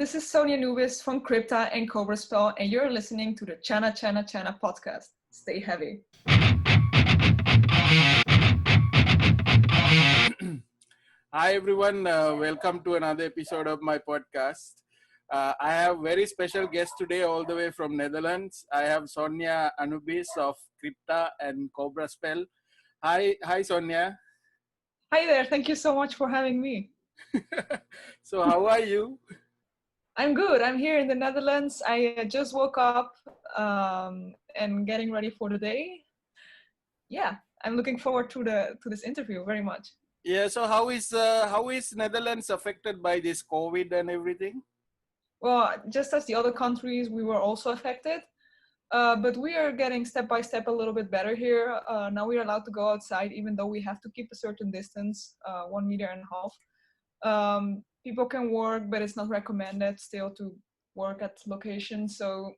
This is Sonia Anubis from Crypta and Cobra Spell, and you're listening to the Channa Channa Channa podcast. Stay heavy. Hi everyone, welcome to another episode of my podcast. I have very special guest today all the way from Netherlands. I have Sonia Anubis of Crypta and Cobra Spell. Hi Sonia. Hi there, thank you so much for having me. So how are you? I'm good. I'm here in the Netherlands. I just woke up and getting ready for the day. Yeah, I'm looking forward to this interview very much. Yeah, so how is Netherlands affected by this COVID and everything? Well, just as the other countries, we were also affected. But we are getting step by step a little bit better here. Now we are allowed to go outside, even though we have to keep a certain distance, 1.5 meters. People can work, but it's not recommended still to work at locations. So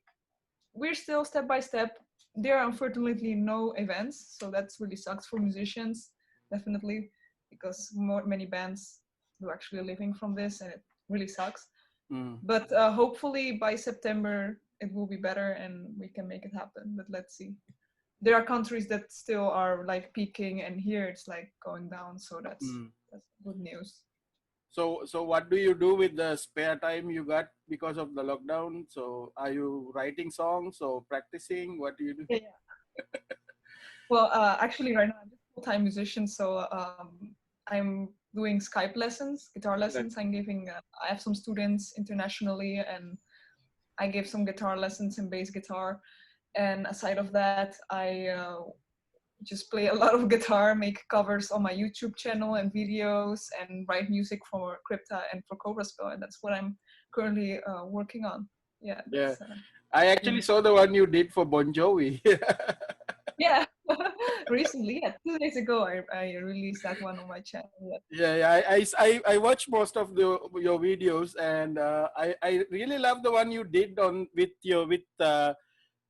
we're still step by step. There are unfortunately no events, so that really sucks for musicians, definitely, because many bands do actually living from this, and it really sucks. But hopefully by September it will be better and we can make it happen. But let's see. There are countries that still are like peaking, and here it's like going down. So that's good news. So what do you do with the spare time you got because of the lockdown? So are you writing songs or practicing? What do you do? Yeah. Well, actually right now I'm a full-time musician, so I'm doing Skype lessons, guitar lessons. I'm giving, I have some students internationally, and I give some guitar lessons in bass guitar. And aside of that, I just play a lot of guitar, make covers on my YouTube channel and videos, and write music for Crypta and for Cobra Spell. And that's what I'm currently working on. Yeah. I actually saw the one you did for Bon Jovi. Yeah, recently, 2 days ago, I released that one on my channel. I watched most of your videos, and I really love the one you did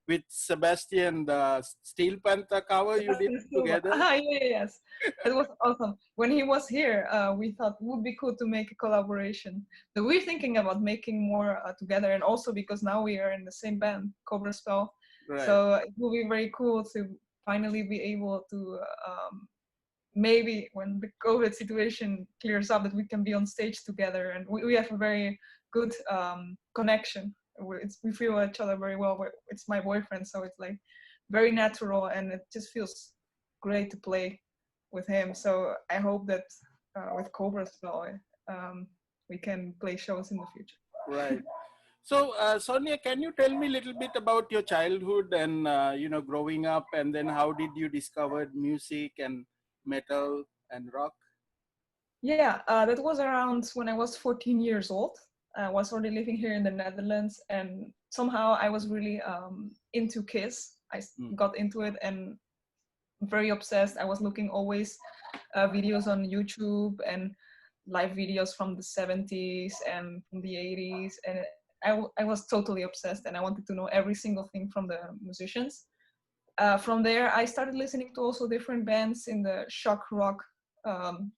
with Sebastian, the Steel Panther cover you did together. Yes, it was awesome. When he was here, we thought it would be cool to make a collaboration. So we're thinking about making more together, and also because now we are in the same band, Cobra Spell. Right. So it will be very cool to finally be able to maybe when the COVID situation clears up, that we can be on stage together, and we have a very good connection. We feel each other very well. It's my boyfriend, so it's like very natural, and it just feels great to play with him. So I hope that with Cobra as well, we can play shows in the future. Right. So Sonia, can you tell me a little bit about your childhood and growing up, and then how did you discover music and metal and rock? Yeah, that was around when I was 14 years old. I was already living here in the Netherlands, and somehow I was really into Kiss. I got into it and very obsessed. I was looking always videos on YouTube and live videos from the 70s and from the 80s, and I was totally obsessed, and I wanted to know every single thing from the musicians. From there, I started listening to also different bands in the shock rock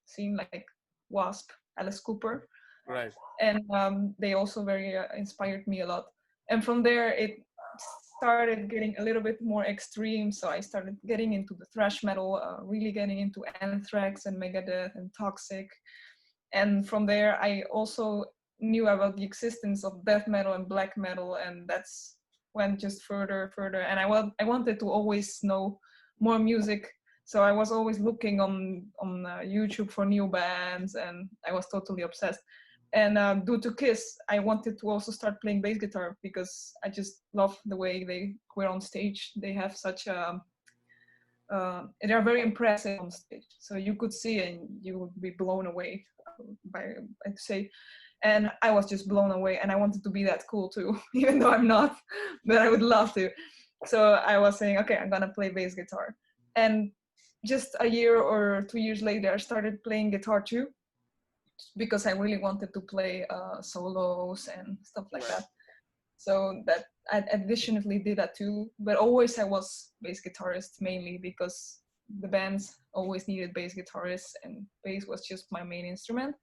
scene, like Wasp, Alice Cooper. Right. And they also very inspired me a lot. And from there, it started getting a little bit more extreme. So I started getting into the thrash metal, really getting into Anthrax and Megadeth and Toxic. And from there, I also knew about the existence of death metal and black metal, and that's went just further. And I wanted to always know more music. So I was always looking on YouTube for new bands, and I was totally obsessed. And due to Kiss, I wanted to also start playing bass guitar because I just love the way they were on stage. They have such a, they are very impressive on stage. So you could see and you would be blown away by, I'd say. And I was just blown away, and I wanted to be that cool too, even though I'm not, but I would love to. So I was saying, okay, I'm gonna play bass guitar. And just a year or 2 years later, I started playing guitar too, because I really wanted to play solos and stuff like that. So that I additionally did that too, but always I was bass guitarist mainly because the bands always needed bass guitarists, and bass was just my main instrument.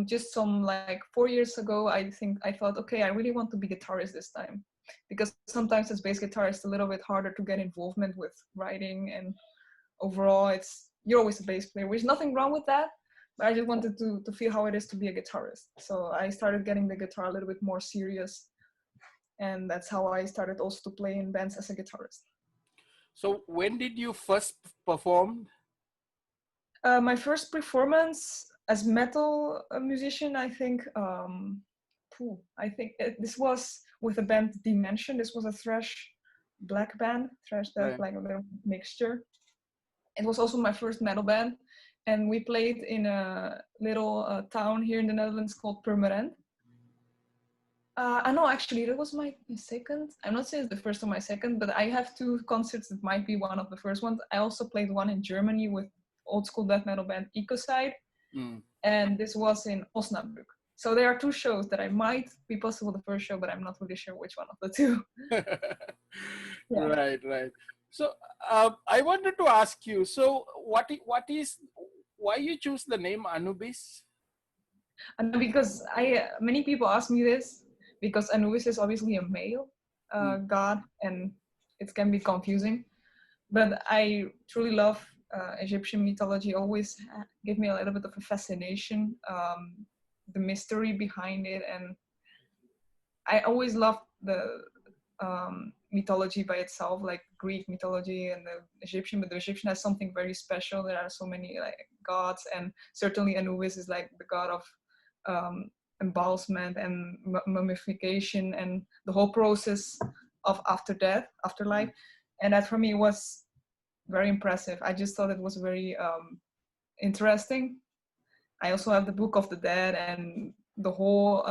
just some like 4 years ago, I think I thought, okay, I really want to be guitarist this time, because sometimes as bass guitarist, it's a little bit harder to get involvement with writing, and overall, you're always a bass player. There's nothing wrong with that, but I just wanted to feel how it is to be a guitarist. So I started getting the guitar a little bit more serious, and that's how I started also to play in bands as a guitarist. So when did you first perform? My first performance as metal musician, I think, this was with the band Dimension. This was a thrash black band, thrash death, Right. like a little mixture. It was also my first metal band, and we played in a little town here in the Netherlands called Purmerend. I know, actually, that was my second. I'm not saying it's the first or my second, but I have two concerts that might be one of the first ones. I also played one in Germany with old school death metal band Ecocide, and this was in Osnabrück. So there are two shows that I might be possible the first show, but I'm not really sure which one of the two. Right, right. So I wanted to ask you, so why you choose the name Anubis? And because many people ask me this, because Anubis is obviously a male god, and it can be confusing. But I truly love Egyptian mythology. Always gave me a little bit of a fascination, the mystery behind it, and I always loved the mythology by itself, like Greek mythology and the Egyptian. But the Egyptian has something very special. There are so many like gods, and certainly Anubis is like the god of embalmment and mummification and the whole process of after death, afterlife. And that for me was very impressive. I just thought it was very interesting. I also have the Book of the Dead and the whole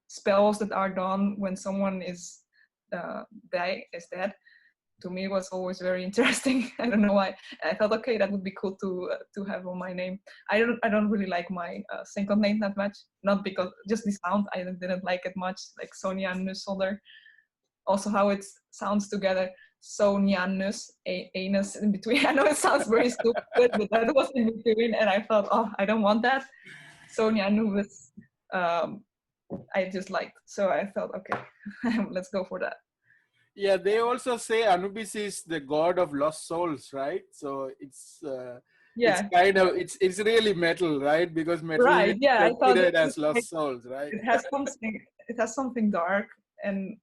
spells that are done when someone is dead. To me, it was always very interesting. I don't know why. I thought, okay, that would be cool to have on my name. I don't really like my single name that much. Not because just the sound. I didn't like it much. Like Sonia Anubis. Also how it sounds together. Sonia Anubis, anus in between. I know it sounds very stupid, but that was in between, and I thought, oh, I don't want that. Sonia Anubis, I just liked. So I thought, okay, let's go for that. Yeah, they also say Anubis is the god of lost souls, right? So it's kind of it's really metal, right? Because metal right. is Yeah, I thought considered as lost souls, right? It has something dark, and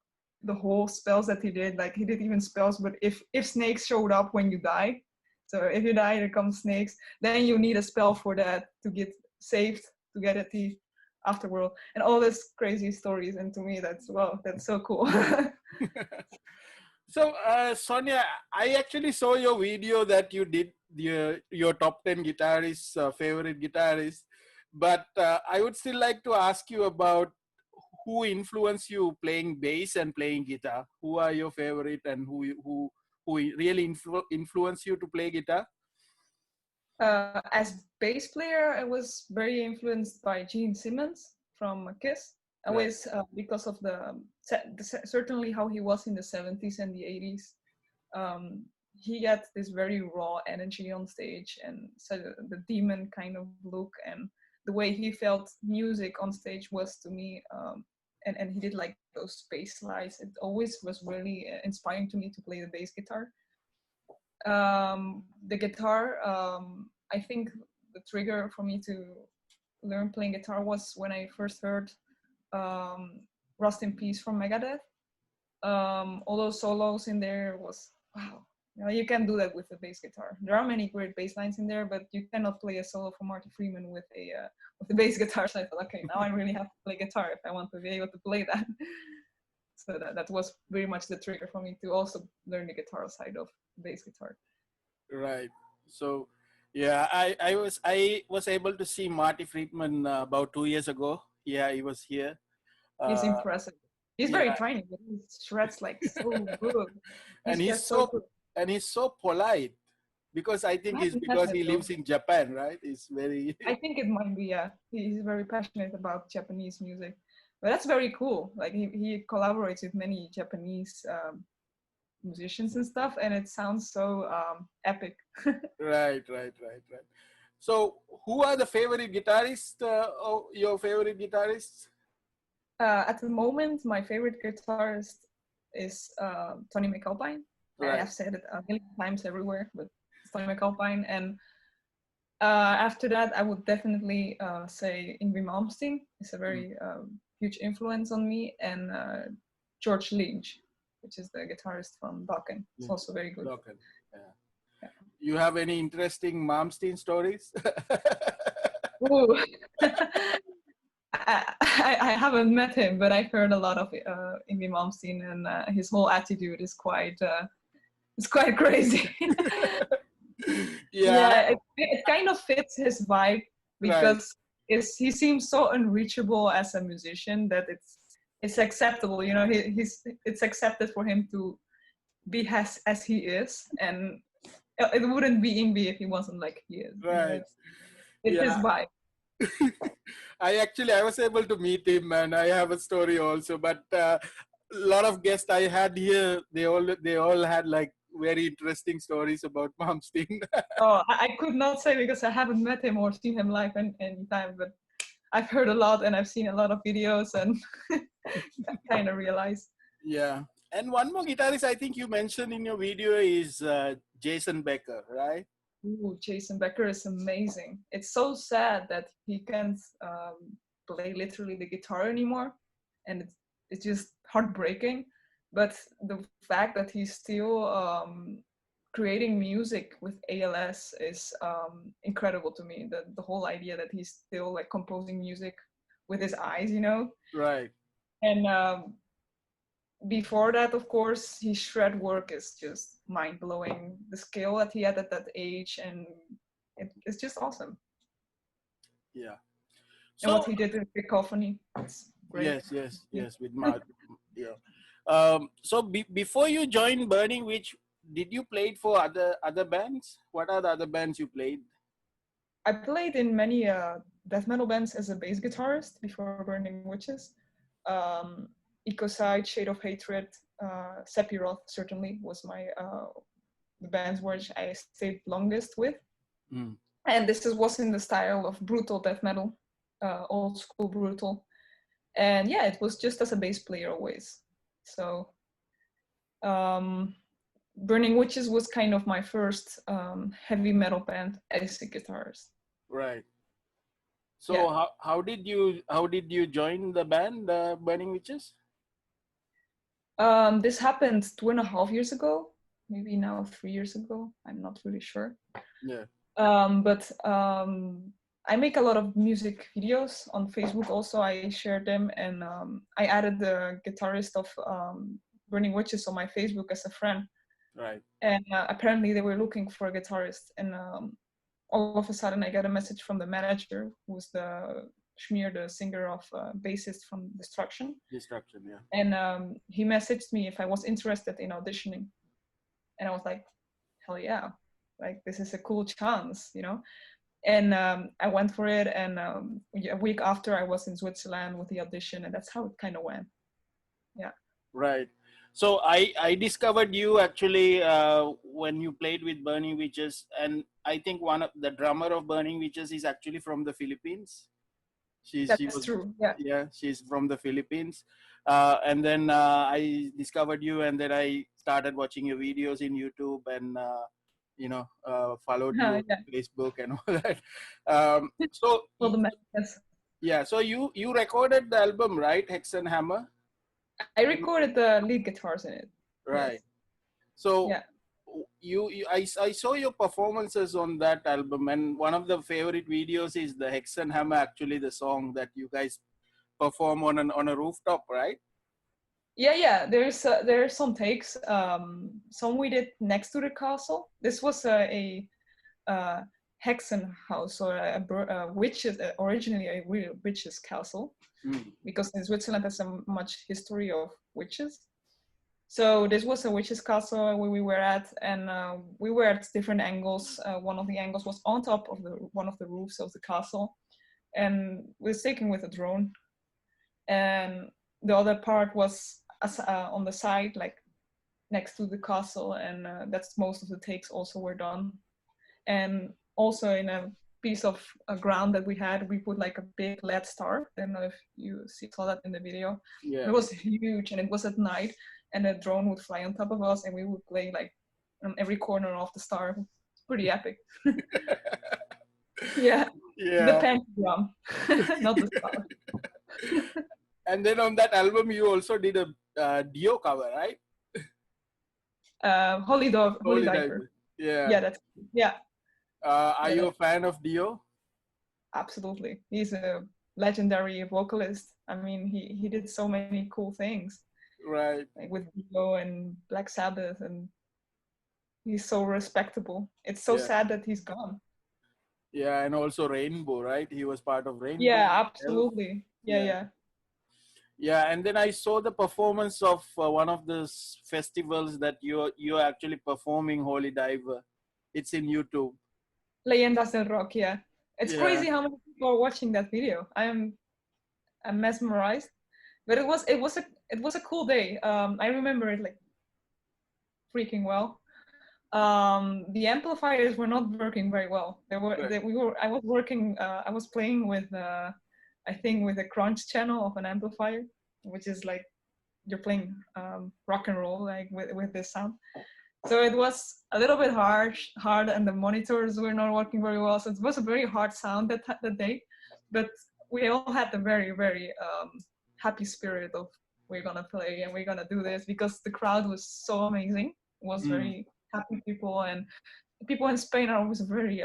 the whole spells that he did, like he did even spells, but if snakes showed up when you die, so if you die, there comes snakes, then you need a spell for that to get saved, to get at the afterworld, and all these crazy stories. And to me, that's so cool. So, Sonia, I actually saw your video that you did your top 10 guitarists, favorite guitarists. But I would still like to ask you about who influenced you playing bass and playing guitar. Who are your favorite, and who really influenced you to play guitar? As bass player, I was very influenced by Gene Simmons from Kiss. Always because of certainly how he was in the 70s and the 80s. He had this very raw energy on stage, and so the demon kind of look, and the way he felt music on stage was, to me, and he did like those bass slides. It always was really inspiring to me to play the bass guitar. The guitar, I think the trigger for me to learn playing guitar was when I first heard Rust in Peace from Megadeth. All those solos in there was, wow. You can do that with a bass guitar. There are many great bass lines in there, but you cannot play a solo from Marty Freeman with a bass guitar. So I thought, okay, now I really have to play guitar if I want to be able to play that. So that was very much the trigger for me to also learn the guitar side of bass guitar. Right. So, yeah, I was able to see Marty Friedman about 2 years ago. Yeah, he was here. He's impressive. He's very Yeah, tiny, but he shreds like so good. and he's so good. and he's so polite, because I think it's because he lives in Japan, right? It's very. I think it might be, yeah. He's very passionate about Japanese music, but that's very cool. Like he collaborates with many Japanese musicians and stuff, and it sounds so epic. Right. So, who are the favorite guitarists? Your favorite guitarists? At the moment, my favorite guitarist is Tony McAlpine. I Right. have said it a million times everywhere, but it's Tony McAlpine. And after that, I would definitely say Yngwie Malmsteen is a very huge influence on me, and George Lynch, which is the guitarist from Dokken. It's also very good. Dokken. Yeah. You have any interesting Malmsteen stories? Ooh. I haven't met him, but I've heard a lot of Yngwie Malmsteen, and his whole attitude is quite crazy. Yeah, it kind of fits his vibe because he seems so unreachable as a musician that it's acceptable. You know, it's accepted for him to be as he is, and it wouldn't be Yngwie if he wasn't like he is. Right. It's his vibe. I was able to meet him, and I have a story also. But a lot of guests I had here, they all had like very interesting stories about Malmsteen. Oh, I could not say because I haven't met him or seen him live any time, but I've heard a lot and I've seen a lot of videos and kind of realized. Yeah. And one more guitarist I think you mentioned in your video is Jason Becker, right? Ooh, Jason Becker is amazing. It's so sad that he can't play literally the guitar anymore, and it's just heartbreaking. But the fact that he's still creating music with ALS is incredible to me. The whole idea that he's still like composing music with his eyes, you know? Right. And before that, of course, his shred work is just mind-blowing. The skill that he had at that age, and it's just awesome. Yeah. So, and what he did with Cacophony, it's great. Yes, with Mark. So before you joined Burning Witch, did you play for other bands? What are the other bands you played? I played in many death metal bands as a bass guitarist before Burning Witches. Ecocide, Shade of Hatred, Sephiroth certainly was my the bands which I stayed longest with. And this was in the style of brutal death metal, old school brutal. And yeah, it was just as a bass player always. So Burning Witches was kind of my first heavy metal band as a guitarist. Right. So yeah. how did you join the band, Burning Witches? This happened 2.5 years ago, maybe now 3 years ago. I'm not really sure. Yeah. But I make a lot of music videos on Facebook. Also, I share them, and I added the guitarist of Burning Witches on my Facebook as a friend. Right. And apparently they were looking for a guitarist, and all of a sudden I got a message from the manager, who was the Schmier, the singer of bassist from Destruction. Destruction, yeah. And he messaged me if I was interested in auditioning, and I was like, hell yeah, like this is a cool chance, you know. And I went for it, and a week after I was in Switzerland with the audition, and that's how it kind of went. Yeah. Right. So I discovered you actually when you played with Burning Witches, and I think one of the drummer of Burning Witches is actually from the Philippines. That's true. Yeah. Yeah, she's from the Philippines. And then I discovered you, and then I started watching your videos in YouTube, and followed you on Facebook and all that. So all the messages. Yeah. So you recorded the album, right? Hex and Hammer. I recorded the lead guitars in it. Right. Yes. So yeah. I saw your performances on that album, and one of the favorite videos is the Hex and Hammer, actually the song that you guys perform on a rooftop, right? Yeah. There are some takes. Some we did next to the castle. This was a Hexen house, or a witches, originally a real witches castle, because in Switzerland there's so much history of witches. So this was a witches castle where we were at, and we were at different angles. One of the angles was on top of one of the roofs of the castle, and we was taken with a drone. And the other part was on the side, like next to the castle, and that's most of the takes also were done. And also in a piece of ground that we had, we put like a big LED star. I don't know if you saw that in the video. Yeah. It was huge, and it was at night, and a drone would fly on top of us, and we would play like on every corner of the star. It's pretty epic. Yeah. The Yeah. pentagram, not the star. And then on that album, you also did a Dio cover, right? Holy Diver. Yeah. Yeah, that's yeah. Are Yeah, you a fan of Dio? absolutely. He's a legendary vocalist. I mean, he did so many cool things, Right. like with Dio and Black Sabbath, and he's so respectable. It's so Yeah. sad that he's gone. Yeah, and also Rainbow, right? He was part of Rainbow. Yeah, absolutely. Yeah, Yeah. yeah. Yeah, and then I saw the performance of one of the festivals that you're actually performing Holy Diver. It's in YouTube. Leyendas del Rock. Yeah, it's Yeah. crazy how many people are watching that video. I'm mesmerized. But it was a cool day. I remember it like freaking well. The amplifiers were not working very well. I was working. I was playing with I think with a crunch channel of an amplifier, which is like you're playing rock and roll like with this sound. So it was a little bit hard, and the monitors were not working very well. So it was a very hard sound that day, but we all had the very, very happy spirit of we're gonna play and we're gonna do this, because the crowd was so amazing. It was very happy people, and people in Spain are always very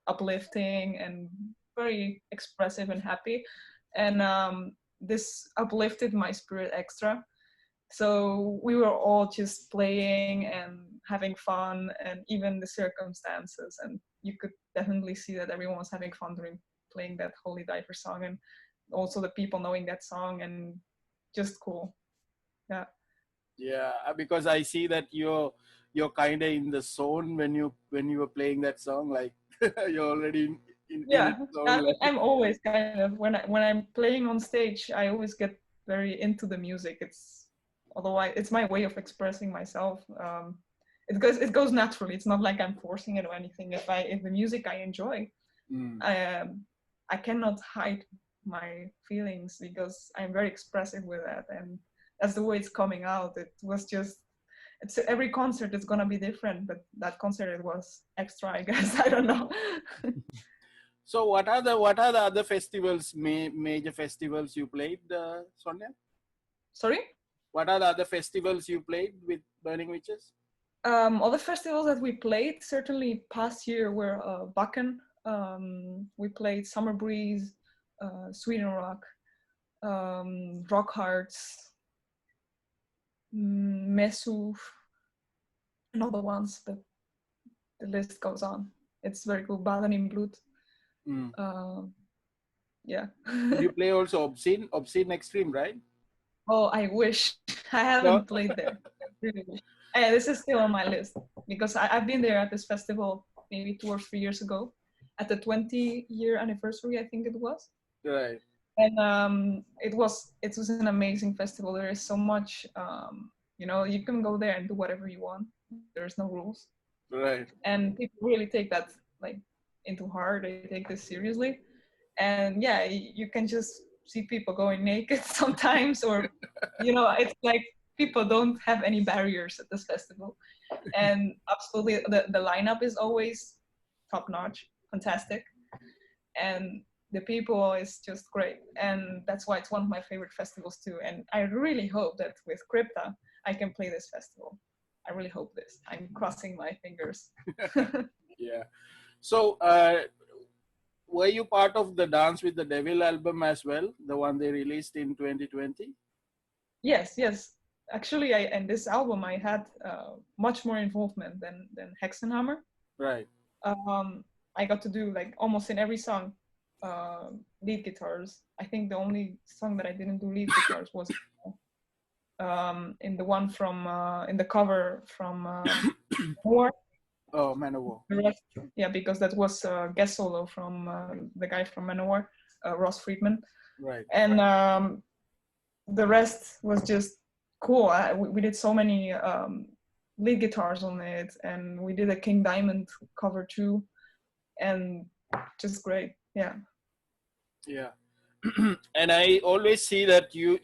uplifting and very expressive and happy, and this uplifted my spirit extra. So we were all just playing and having fun, and even the circumstances, and you could definitely see that everyone was having fun during playing that Holy Diver song, and also the people knowing that song, and just cool. Yeah, because I see that you're kind of in the zone when you were playing that song, like you're already in Yeah, the zone, like. I'm always kind of when I'm playing on stage, I always get very into the music. It's my way of expressing myself. It goes naturally. It's not like I'm forcing it or anything. If the music I enjoy, I cannot hide my feelings, because I'm very expressive with that, and that's the way it's coming out. It's every concert is gonna be different, but that concert it was extra, I guess. I don't know. So what are the other festivals, major festivals you played, Sonia? Sorry? What are the other festivals you played with Burning Witches? All the festivals that we played, certainly past year, were Bakken. We played Summer Breeze, Sweden Rock, Rock Hearts, Mesu, and all the ones, but the list goes on. It's very cool. Baden in Blood. Yeah. Did you play also Obscene Extreme, right? Oh, I wish. I haven't played there. I really wish. This is still on my list, because I've been there at this festival maybe 2 or 3 years ago, at the 20-year anniversary, I think it was. Right. And it was an amazing festival. There is so much, you can go there and do whatever you want. There's no rules. Right. And people really take that like into heart. They take this seriously. And yeah, you can just see people going naked sometimes, or it's like people don't have any barriers at this festival. And absolutely the lineup is always top notch, fantastic, and the people is just great, and that's why it's one of my favorite festivals too. And I really hope that with Crypta I can play this festival. I really hope this. I'm crossing my fingers. Yeah. So were you part of the Dance with the Devil album as well, the one they released in 2020? Yes. Actually, in this album I had much more involvement than Hexenhammer. Right. I got to do like almost in every song lead guitars. I think the only song that I didn't do lead guitars was in the one from in the cover from War. Oh, Manowar. Yeah, because that was a guest solo from the guy from Manowar, Ross Friedman. Right. And the rest was just cool. We did so many lead guitars on it, and we did a King Diamond cover too. And just great. Yeah. Yeah. And I always see that you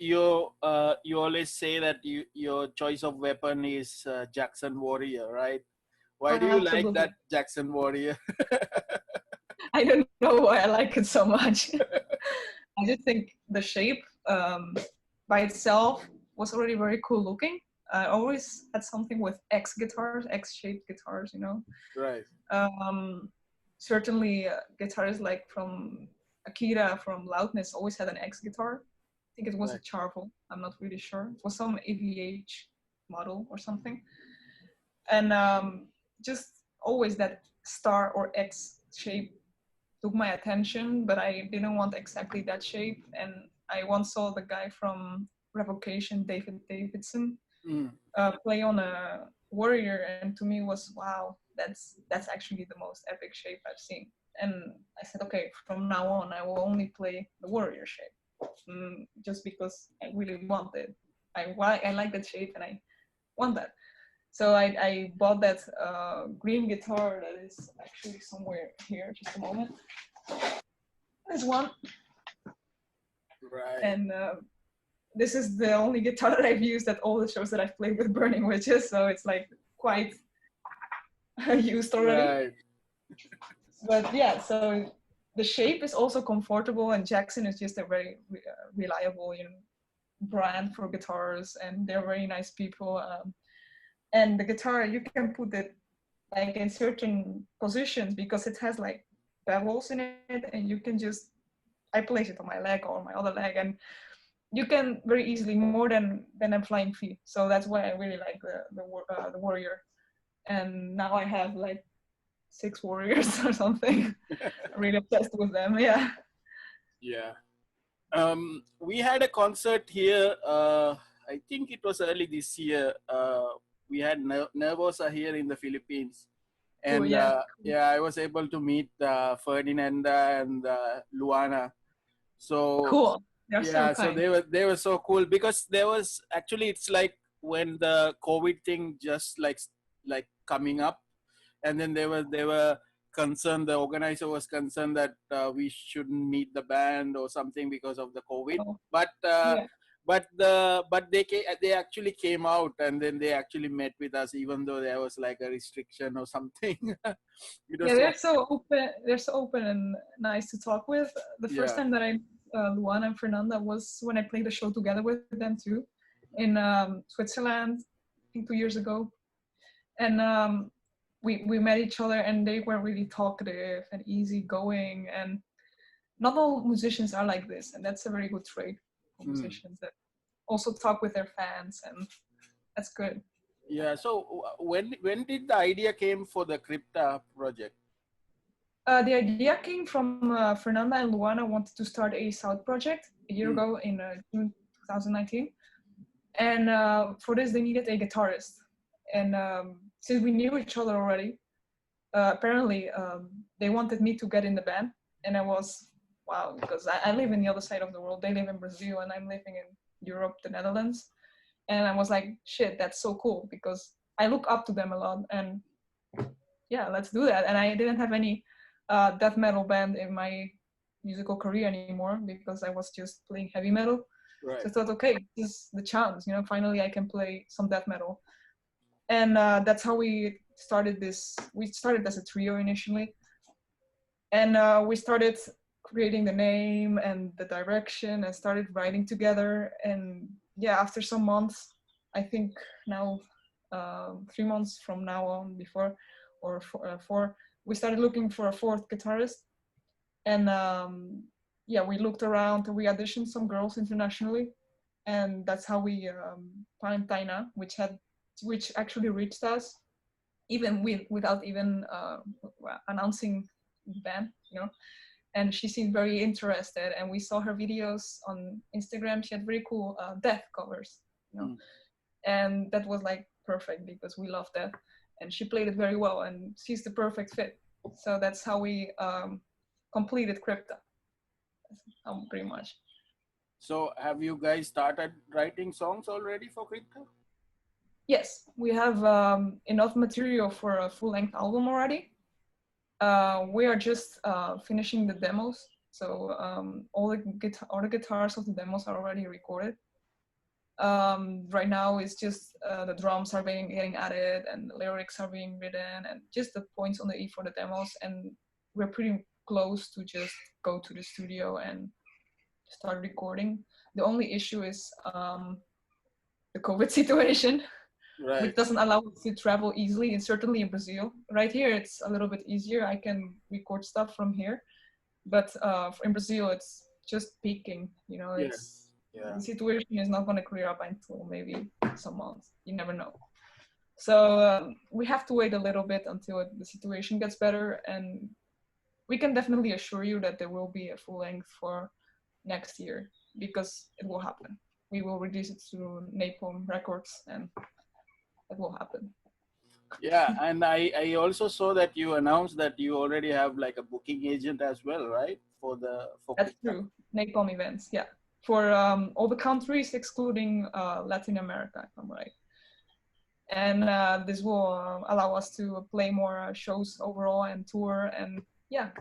always say that your choice of weapon is Jackson Warrior, right? Why do you like that Absolutely. Jackson Warrior? I don't know why I like it so much. I just think the shape by itself was already very cool looking. I always had something with X guitars, X-shaped guitars, you know. Right. Um, Certainly, guitarists like from Akira from Loudness always had an X guitar. I think it was a Right. Charvel. I'm not really sure. It was some AVH model or something. And just always that star or X shape took my attention, but I didn't want exactly that shape. And I once saw the guy from Revocation, David Davidson, Mm. play on a warrior, and to me was wow, that's actually the most epic shape I've seen. And I said, okay, from now on I will only play the warrior shape, just because I really want it. I like that shape and I want that. So I bought that green guitar that is actually somewhere here. Just a moment. This one, Right. and this is the only guitar that I've used at all the shows that I've played with Burning Witches. So it's like quite used already. Right. But yeah, so the shape is also comfortable, and Jackson is just a very reliable, you know, brand for guitars, and they're very nice people. And the guitar, you can put it like in certain positions because it has like bevels in it, and you can just I place it on my leg or my other leg, and you can very easily more than a flying V. So that's why I really like the warrior. And now I have like 6 warriors or something. I'm really obsessed with them. Yeah. Yeah. We had a concert here. I think it was early this year. We had Nervosa here in the Philippines, Oh and yeah. yeah, I was able to meet Ferdinanda and Luana. So Cool. They're so yeah, so kind. they were so cool because there was actually it's like when the COVID thing just like coming up, and then they were concerned. The organizer was concerned that we shouldn't meet the band or something because of the COVID. Oh But yeah. they actually came out, and then they actually met with us even though there was like a restriction or something. It was Yeah, so they're so open. They're so open and nice to talk with. The first yeah. time that I Luana and Fernanda was when I played the show together with them too, in Switzerland, I think 2 years ago. And we met each other, and they were really talkative and easygoing. And not all musicians are like this, and that's a very good trait for Mm. musicians that also talk with their fans, and that's good. Yeah. So when did the idea came for the Crypta project? The idea came from Fernanda and Luana wanted to start a South project a year Mm. ago in June 2019. And for this, they needed a guitarist. And since we knew each other already, apparently they wanted me to get in the band. And I was, wow, because I live in the other side of the world. They live in Brazil, and I'm living in Europe, the Netherlands. And I was like, shit, that's so cool because I look up to them a lot. And yeah, let's do that. And I didn't have any death metal band in my musical career anymore because I was just playing heavy metal. So Right. I thought, okay, this is the chance, you know, finally I can play some death metal. And that's how we started this. We started as a trio initially. And we started creating the name and the direction and started writing together. And yeah, after some months, I think now 3 months from now on, before or four, we started looking for a fourth guitarist. And yeah, we looked around and we auditioned some girls internationally, and that's how we found Taina, which actually reached us even without even announcing the band, you know. And she seemed very interested, and we saw her videos on Instagram. She had very cool death covers, you know. Mm. And that was like perfect because we love that, and she played it very well, and she's the perfect fit. So that's how we completed Crypta, pretty much. So have you guys started writing songs already for Crypta? Yes, we have enough material for a full-length album already. We are just finishing the demos. So all the guitars of the demos are already recorded. Right now it's just the drums are getting added and the lyrics are being written and just the points on the E for the demos, and we're pretty close to just go to the studio and start recording. The only issue is the COVID situation, Right. which doesn't allow us to travel easily, and certainly in Brazil. Right here it's a little bit easier. I can record stuff from here, but in Brazil it's just peaking, you know. It's Yeah. the situation is not going to clear up until maybe some months. You never know. So we have to wait a little bit until the situation gets better, and we can definitely assure you that there will be a full length for next year, because it will happen. We will release it through Napalm Records, and it will happen. Yeah, and I also saw that you announced that you already have like a booking agent as well, right? For That's true. Napalm events, yeah. For all the countries excluding Latin America, if I'm right. And this will allow us to play more shows overall and tour and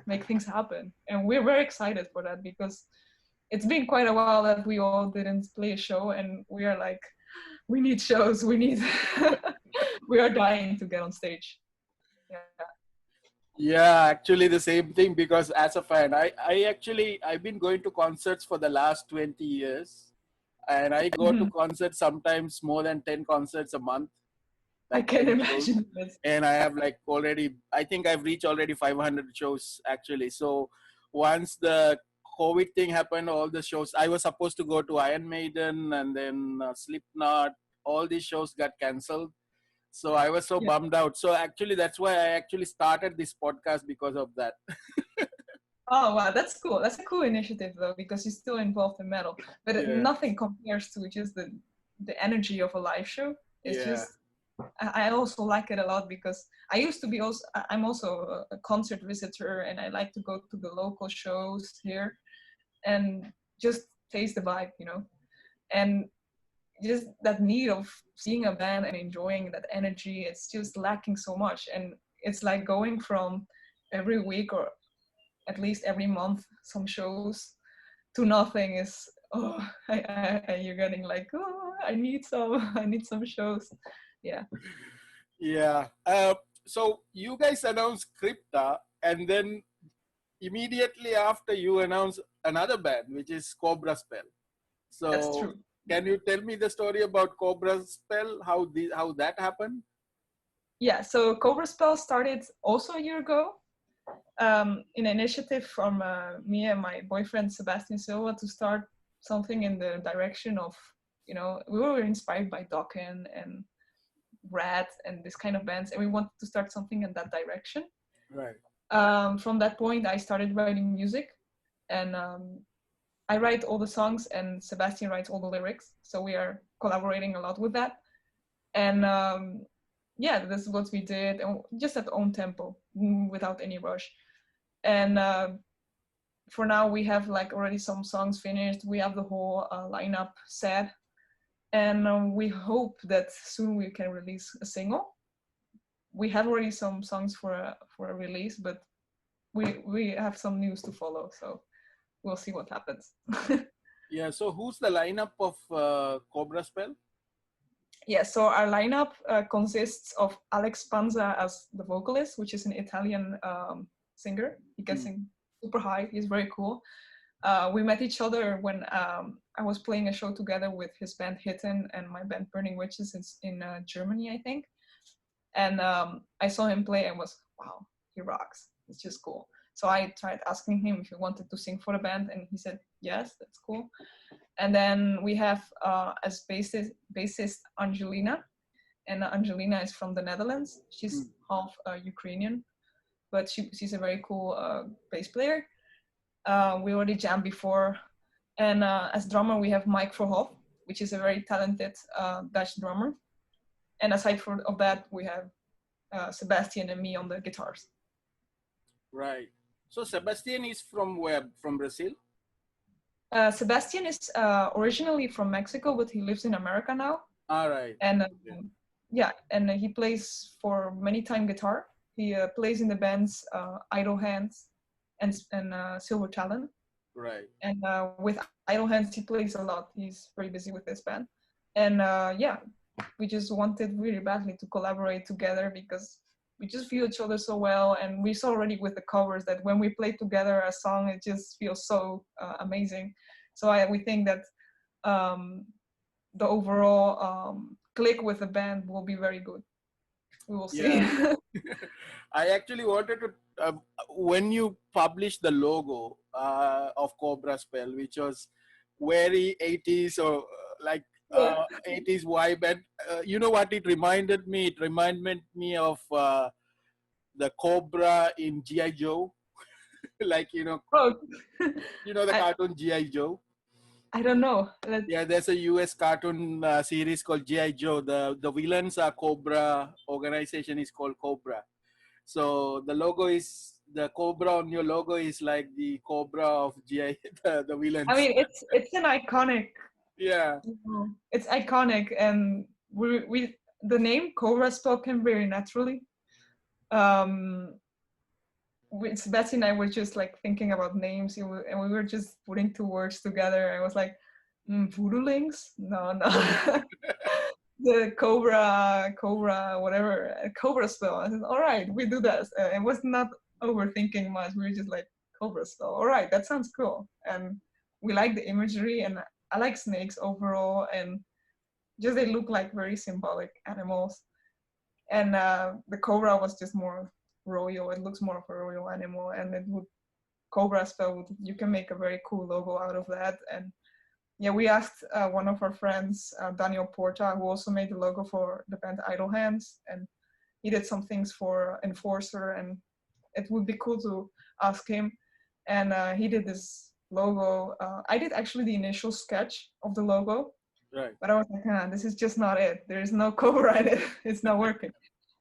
make things happen. And we're very excited for that, because it's been quite a while that we all didn't play a show, and we are like, we need shows, we need we are dying to get on stage. Yeah, actually the same thing, because as a fan, I've been going to concerts for the last 20 years, and I go to concerts sometimes more than 10 concerts a month. Like I can imagine this. And I have like I think I've reached already 500 shows actually. So once the COVID thing happened, all the shows, I was supposed to go to Iron Maiden and then Slipknot, all these shows got cancelled. So I was so bummed out. So actually, that's why I actually started this podcast, because of that. Oh, wow, that's cool. That's a cool initiative, though, because you're still involved in metal. But nothing compares to just the energy of a live show. It's just, I also like it a lot, because I used to be also, I'm also a concert visitor, and I like to go to the local shows here and just taste the vibe, you know. And just that need of seeing a band and enjoying that energy, it's just lacking so much. And it's like going from every week or at least every month some shows to nothing is you're getting like, oh, I need some shows. Yeah. So you guys announced Crypta, and then immediately after you announced another band, which is Cobra Spell. So that's true. Can you tell me the story about Cobra Spell? How that happened? Yeah, so Cobra Spell started also a year ago, in an initiative from me and my boyfriend Sebastian Silva to start something in the direction of, you know, we were inspired by Dokken and Rat and this kind of bands, and we wanted to start something in that direction. Right. From that point, I started writing music, and I write all the songs, and Sebastian writes all the lyrics. So we are collaborating a lot with that, and this is what we did, and just at own tempo, without any rush. And for now, we have like already some songs finished. We have the whole lineup set, and we hope that soon we can release a single. We have already some songs for a release, but we have some news to follow, so we'll see what happens. Yeah, so who's the lineup of Cobra Spell? Yeah, so our lineup consists of Alex Panzer as the vocalist, which is an Italian singer. He can sing super high. He's very cool. We met each other when I was playing a show together with his band Hitten and my band Burning Witches in Germany, I think. And I saw him play and was, wow, he rocks. It's just cool. So I tried asking him if he wanted to sing for the band, and he said, yes, that's cool. And then we have as bassist Angelina, and Angelina is from the Netherlands. She's half Ukrainian, but she's a very cool bass player. We already jammed before. And as drummer, we have Mike Verhoff, which is a very talented Dutch drummer. And aside of that, we have Sebastian and me on the guitars. Right. So Sebastian is from where? From Brazil? Sebastian is originally from Mexico, but he lives in America now. All right. And and he plays for many time guitar. He plays in the bands Idle Hands and Silver Talon. Right. And with Idle Hands, he plays a lot. He's very busy with this band. And yeah, we just wanted really badly to collaborate together because we just feel each other so well. And we saw already with the covers that when we play together a song, it just feels so amazing. So we think that the overall click with the band will be very good. We will see. Yeah. I actually wanted to, when you published the logo of Cobra Spell, which was very 80s or like Yeah. 80s vibe, and you know what it reminded me? It reminded me of the Cobra in G.I. Joe. Like, Oh, the I, cartoon G.I. Joe. I don't know. Yeah, there's a US cartoon series called G.I. Joe. The villains are Cobra. Organization is called Cobra. So the logo is the Cobra on your logo is like the Cobra of GI, the I villains. mean, it's an iconic. Yeah. It's iconic, and we the name Cobra Spell came very naturally. Um, it's Betsy and I were just like thinking about names, and we were just putting two words together. I was like, voodoo links? No, no. The Cobra, whatever, Cobra Spell. I said, all right, we do that. It was not overthinking much. We were just like, Cobra Spell. All right, that sounds cool. And we like the imagery, and I like snakes overall, and just they look like very symbolic animals. And the Cobra was just more royal. It looks more of a royal animal, and it would Cobra Spell. You can make a very cool logo out of that. And yeah, we asked one of our friends, Daniel Porta, who also made the logo for the band Idle Hands, and he did some things for Enforcer, and it would be cool to ask him. And he did this logo. I did actually the initial sketch of the logo, Right. but I was like, this is just not it. There is no Cobra in it. It's not working.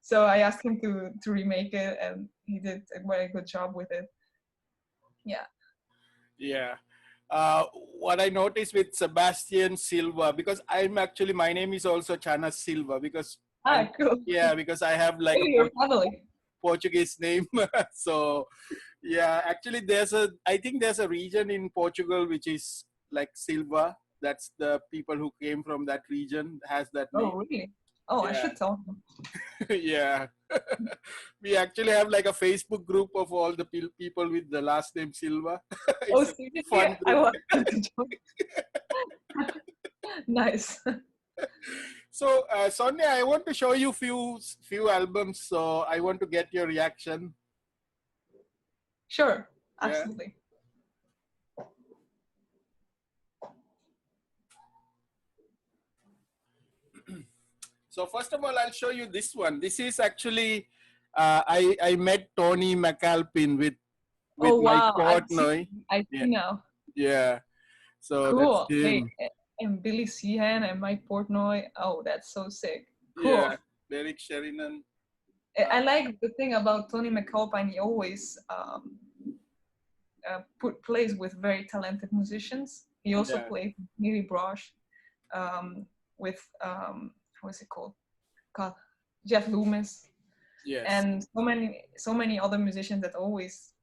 So I asked him to remake it, and he did a very good job with it. Yeah. Yeah. What I noticed with Sebastian Silva, because my name is also Channa Silva, because Cool. because I have like Maybe a your family. Portuguese name. So yeah, actually I think there's a region in Portugal which is like Silva. That's the people who came from that region has that name. Oh, really? Oh, I Yeah. should tell him. Yeah. We actually have like a Facebook group of all the people with the last name Silva. Oh, It's a seriously? fun I group. want him to join. Nice. So Sonia, I want to show you few albums, so I want to get your reaction. Sure, Yeah. absolutely. So first of all, I'll show you this one. This is actually I met Tony McAlpin with Oh, Mike wow. Portnoy. I Yeah, see now. yeah. So that's Cool. Hey, him. and Billy Sheehan and Mike Portnoy. Oh, that's so sick. Cool. Yeah, Derek Sheridan. I like the thing about Tony McAlpine. He always plays with very talented musicians. He also Yeah. played with Neely Brosh, with how is it called? God, Jeff Loomis, Yes. and so many other musicians that always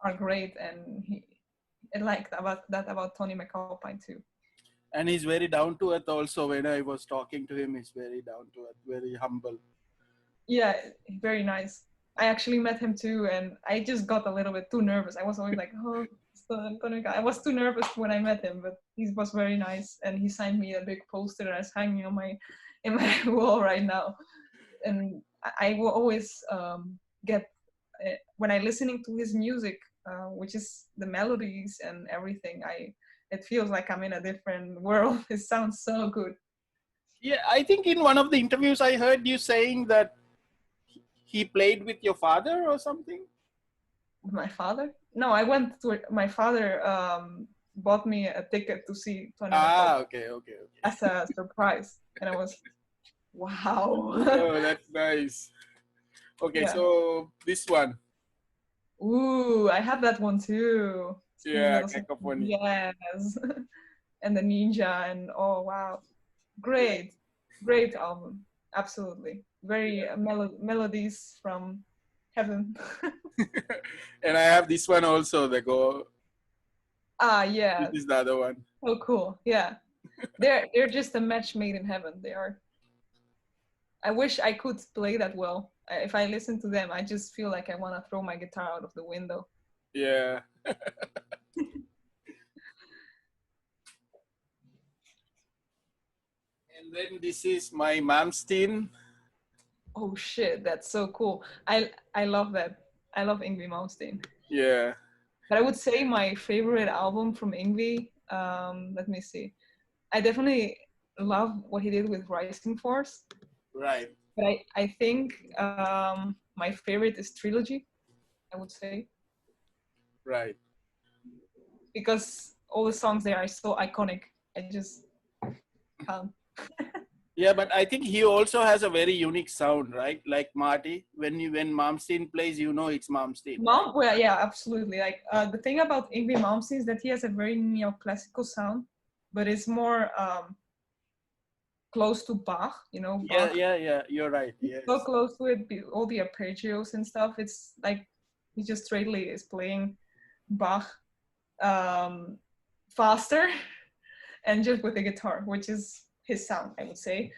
are great. And I like about Tony McAlpine too. And he's very down to earth also. When I was talking to him, he's very down to earth, very humble. Yeah, very nice. I actually met him too, and I just got a little bit too nervous. I was always like, oh, I was too nervous when I met him, but he was very nice, and he signed me a big poster that's hanging on in my wall right now. And I will always get when I listening to his music, which is the melodies and everything. It feels like I'm in a different world. It sounds so good. Yeah, I think in one of the interviews I heard you saying that he played with your father or something. My father? No, I went to my father bought me a ticket to see Tony McAuliffe Okay. as a surprise, and I was wow. Oh, that's nice. Okay, Yeah. so this one. Ooh, I have that one too. Yeah, Cacophony. Yes. And the Ninja, and oh wow, great album. Absolutely, very melodies from heaven. And I have this one also, the Go. Yeah. This is the other one. Oh, cool. Yeah. They're just a match made in heaven. They are. I wish I could play that well. If I listen to them, I just feel like I want to throw my guitar out of the window. Yeah. And then this is my Malmsteen. Oh shit, that's so cool. I love that. I love Yngwie Malmsteen. Yeah. But I would say my favorite album from Yngwie, let me see. I definitely love what he did with Rising Force. Right. But I think my favorite is Trilogy, I would say. Right. Because all the songs there are so iconic. I just can't. Yeah, but I think he also has a very unique sound, right? Like Marty, when Malmsteen plays, you know it's Malmsteen. Right? Well, yeah, absolutely. Like the thing about Yngwie Malmsteen is that he has a very neoclassical sound, but it's more close to Bach. You know, Bach. Yeah. You're right. It's Yes. so close to it. All the arpeggios and stuff. It's like he just straightly is playing Bach faster and just with the guitar, which is his sound, I would say.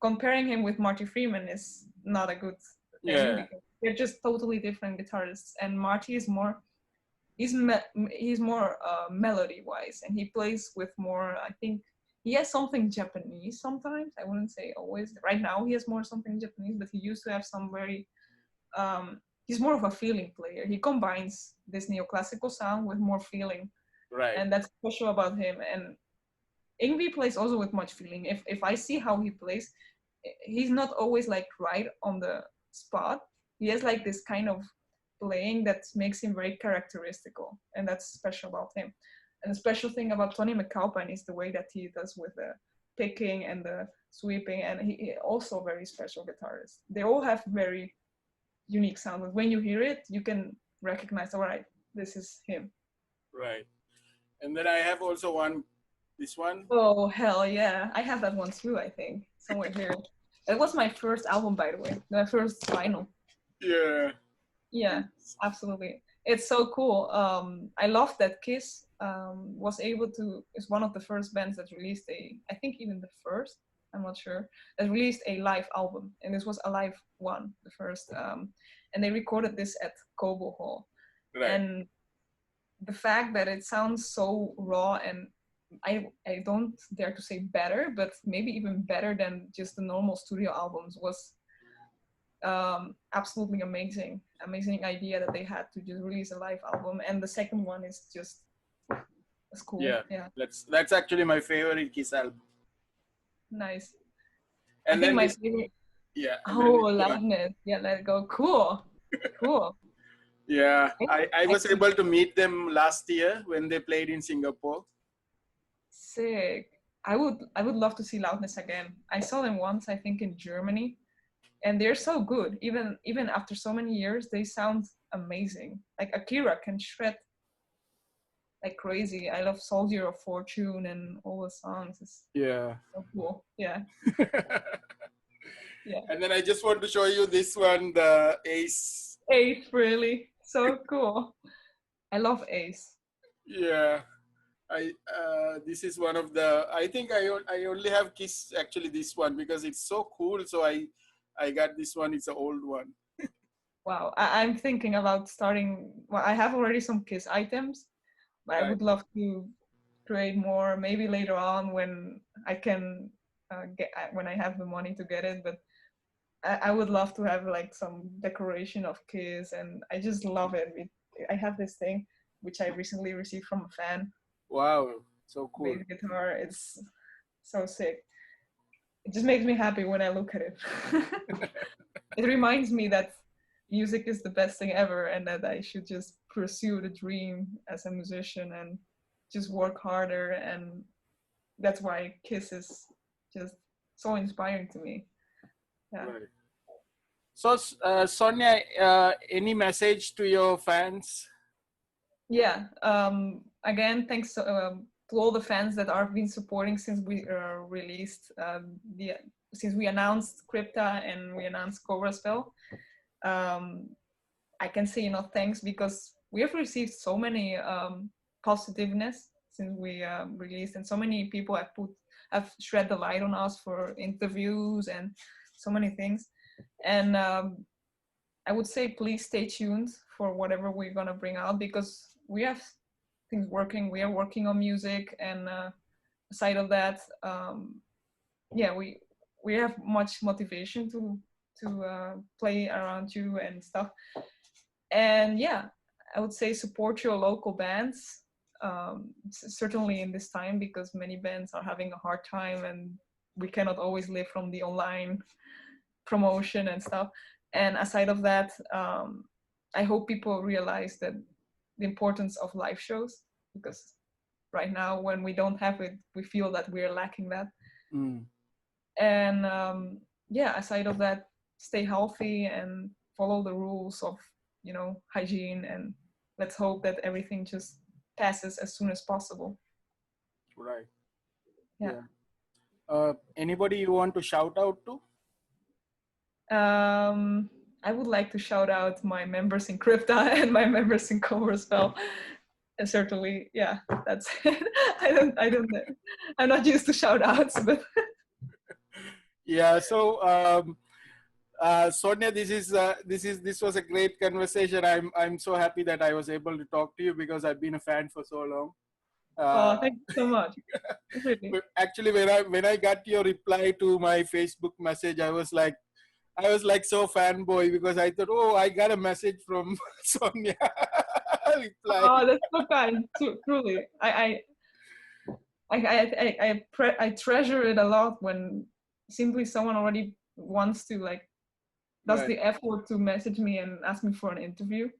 Comparing him with Marty Freeman is not a good thing because they're just totally different guitarists. And Marty is more, he's more melody wise, and he plays with more. I think he has something Japanese sometimes. I wouldn't say always. Right now he has more something Japanese, but he used to have some very. He's more of a feeling player. He combines this neoclassical sound with more feeling, Right. and that's special about him. And Yngwie plays also with much feeling. If I see how he plays, he's not always like right on the spot. He has like this kind of playing that makes him very characteristical, and that's special about him. And the special thing about Tony McAlpine is the way that he does with the picking and the sweeping, and he also a very special guitarist. They all have very unique sound, but when you hear it, you can recognize, all right, this is him. Right. And then I have also this one. Oh, hell yeah. I have that one too, I think, somewhere here. It was my first album, by the way, my first vinyl. Yeah. Yeah, absolutely. It's so cool. I love that Kiss is one of the first bands that released I think even the first, I'm not sure, that released a live album. And this was a live one, the first. And they recorded this at Cobo Hall. Right. And the fact that it sounds so raw and I don't dare to say better, but maybe even better than just the normal studio albums was absolutely amazing idea that they had to just release a live album. And the second one is just as cool. Yeah. That's actually my favorite Kiss album. Nice. And I think my favorite. Yeah. Oh, Loudness. Yeah, let it go. Cool. Cool. Yeah, I was able to meet them last year when they played in Singapore. Sick. I would love to see Loudness again. I saw them once, I think, in Germany, and they're so good. Even after so many years, they sound amazing. Like Akira can shred like crazy. I love Soldier of Fortune and all the songs. It's so cool. Yeah. Yeah. And then I just want to show you this one, the Ace. Ace, really. So cool. I love Ace. Yeah. This is one of the, I think I only have Kiss actually this one because it's so cool. So I got this one. It's an old one. Wow. I'm thinking about starting, well, I have already some Kiss items, but I would love to create more maybe later on when I can when I have the money to get it. But I would love to have like some decoration of Kiss, and I just love it. I have this thing which I recently received from a fan. Wow, so cool. Bass guitar, it's so sick. It just makes me happy when I look at it. It reminds me that music is the best thing ever, and that I should just pursue the dream as a musician and just work harder. And that's why Kiss is just so inspiring to me. Yeah. Right. So, Sonia, any message to your fans? Yeah. Again, thanks to all the fans that have been supporting since we released since we announced Crypta and we announced Cobra Spell. I can say thanks, because we have received so many positiveness since we released, and so many people have shed the light on us for interviews and so many things. And I would say please stay tuned for whatever we're gonna bring out, because we have things working. We are working on music, and aside of that, yeah, we have much motivation to play around you and stuff. And yeah, I would say support your local bands, certainly in this time, because many bands are having a hard time, and we cannot always live from the online promotion and stuff. And aside of that, I hope people realize that the importance of live shows, because right now when we don't have it, we feel that we're lacking that. And yeah, aside of that, stay healthy and follow the rules of hygiene, and let's hope that everything just passes as soon as possible. Right. Yeah. Anybody you want to shout out to? I would like to shout out my members in Crypta and my members in Cobra Spell. And certainly, yeah, that's it. I'm not used to shout outs, but yeah. So Sonia, this was a great conversation. I'm so happy that I was able to talk to you, because I've been a fan for so long. Thank you so much. Really. Actually, when I got your reply to my Facebook message, I was like so fanboy, because I thought, oh, I got a message from Sonia. Reply. Oh, that's so kind. Truly, I treasure it a lot when simply someone already wants to does Right. the effort to message me and ask me for an interview.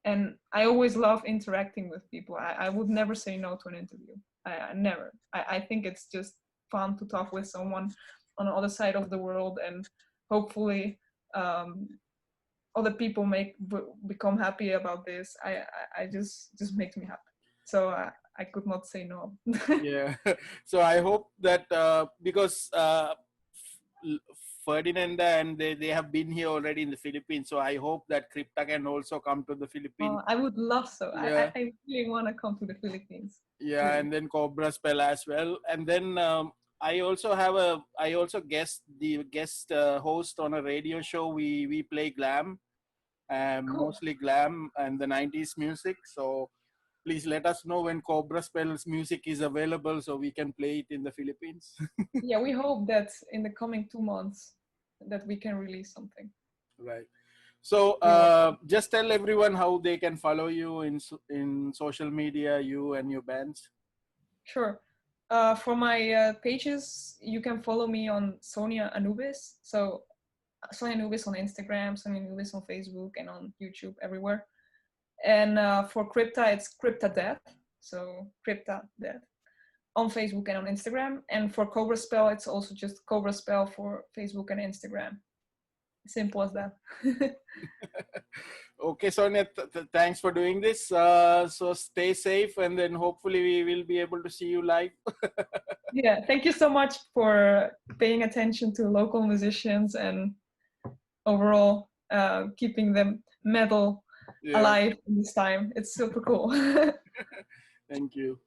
And I always love interacting with people. I would never say no to an interview. I never. I think it's just fun to talk with someone on the other side of the world, and hopefully other people become happy about this. I just makes me happy. So I could not say no. Yeah. So I hope that because Ferdinand and they have been here already in the Philippines, so I hope that Crypta can also come to the Philippines. I would love so. Yeah. I really want to come to the Philippines. Yeah, Really. and then Cobra Spell as well, and then I also guest host on a radio show. We play glam, Cool. mostly glam and the 90s music. So please let us know when Cobra Spell's music is available, so we can play it in the Philippines. Yeah, we hope that in the coming 2 months that we can release something. Right. So just tell everyone how they can follow you in social media, you and your bands. Sure. For my pages, you can follow me on Sonia Anubis. So Sonia Anubis on Instagram, Sonia Anubis on Facebook, and on YouTube, everywhere. And for Crypta, it's Crypta Death. So Crypta Death on Facebook and on Instagram. And for Cobra Spell, it's also just Cobra Spell for Facebook and Instagram. Simple as that. Okay, Sonia, thanks for doing this. So stay safe, and then hopefully we will be able to see you live. Yeah, thank you so much for paying attention to local musicians and overall keeping the metal alive in this time. It's super cool. Thank you.